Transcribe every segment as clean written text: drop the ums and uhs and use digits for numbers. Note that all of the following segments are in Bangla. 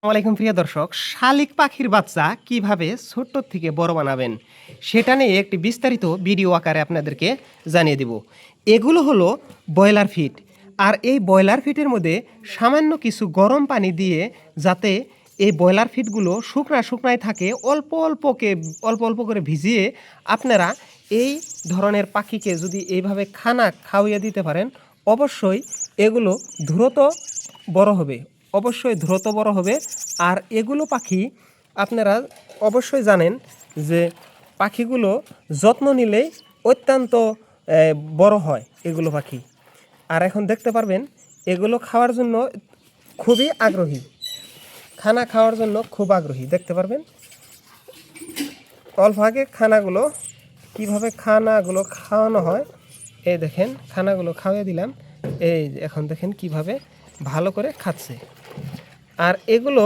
আসসালামাইকুম প্রিয় দর্শক, শালিক পাখির বাচ্চা কিভাবে ছোট্ট থেকে বড় বানাবেন সেটা নিয়ে একটি বিস্তারিত ভিডিও আকারে আপনাদেরকে জানিয়ে দেব। এগুলো হলো ব্রয়লার ফিড। আর এই ব্রয়লার ফিডের মধ্যে সামান্য কিছু গরম পানি দিয়ে যাতে এই ব্রয়লার ফিডগুলো শুকনায় থাকে, অল্প অল্প করে ভিজিয়ে আপনারা এই ধরনের পাখিকে যদি এইভাবে খানা খাওয়িয়ে দিতে পারেন, অবশ্যই এগুলো দ্রুত বড় হবে, আর এগুলো পাখি আপনারা অবশ্যই জানেন যে পাখিগুলো যত্ন নিলেই অত্যন্ত বড় হয় এগুলো পাখি। আর এখন দেখতে পারবেন এগুলো খাওয়ার জন্য খুবই আগ্রহী, খানা খাওয়ার জন্য খুব আগ্রহী। দেখতে পারবেন অল্প আগে খানাগুলো কীভাবে খানাগুলো খাওয়ানো হয়, এই দেখেন খানাগুলো খাওয়াই দিলাম, এই এখন দেখেন কিভাবে ভালো করে খাচ্ছে। আর এগুলো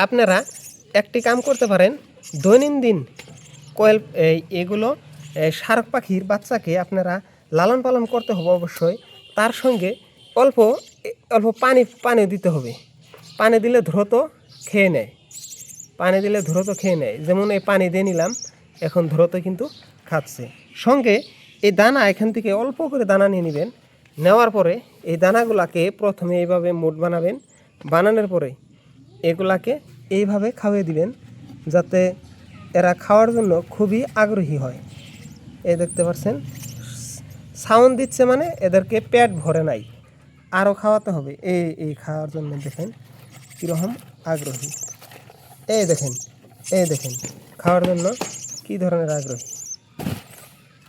আপনারা একটি কাম করতে পারেন, দৈনন্দিন এগুলো শারক পাখির বাচ্চাকে আপনারা লালন পালন করতে হবে অবশ্যই। তার সঙ্গে অল্প অল্প পানি দিতে হবে। পানি দিলে দ্রুত খেয়ে নেয়, যেমন এই পানি দিয়ে নিলাম, এখন দ্রুত কিন্তু খাচ্ছে। সঙ্গে এই দানা এখান থেকে অল্প করে দানা নিয়ে নেবেন। নেওয়ার পরে এই দানাগুলাকে প্রথমে এইভাবে মোট বানাবেন, বানানোর পরে এগুলাকে এইভাবে খাওয়িয়ে দিবেন যাতে এরা খাওয়ার জন্য খুবই আগ্রহী হয়। এই দেখতে পাচ্ছেন সাউন্ড দিচ্ছে, মানে এদেরকে পেট ভরে নাই, আরও খাওয়াতে হবে। এই খাওয়ার জন্য দেখেন কীরকম আগ্রহী, এই দেখেন খাওয়ার জন্য কী ধরনের আগ্রহী।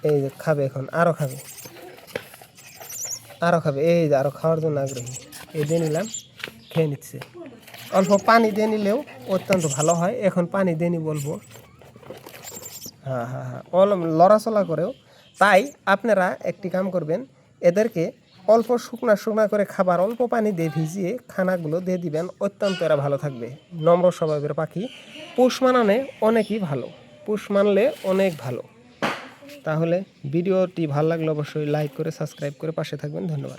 এই যে খাবে, এখন আরও খাবে, এই যে আরও খাওয়ার জন্য আগ্রহী। এই দিয়ে নিলাম, খেয়ে নিচ্ছে। অল্প পানি দিয়ে নিলেও অত্যন্ত ভালো হয়। এখন পানি দিয়ে নি বলবো, হ্যাঁ, লড়াচলা করেও। তাই আপনারা একটি কাম করবেন, এদেরকে অল্প শুকনা করে খাবার অল্প পানি দিয়ে ভিজিয়ে খানাগুলো দিয়ে দিবেন, অত্যন্ত এরা ভালো থাকবে। নম্র স্বভাবের পাখি, পোষ মানানে অনেকই ভালো, পোষ মানলে অনেক ভালো। তাহলে ভিডিওটি ভালো লাগলে অবশ্যই লাইক করে সাবস্ক্রাইব করে পাশে থাকবেন। ধন্যবাদ।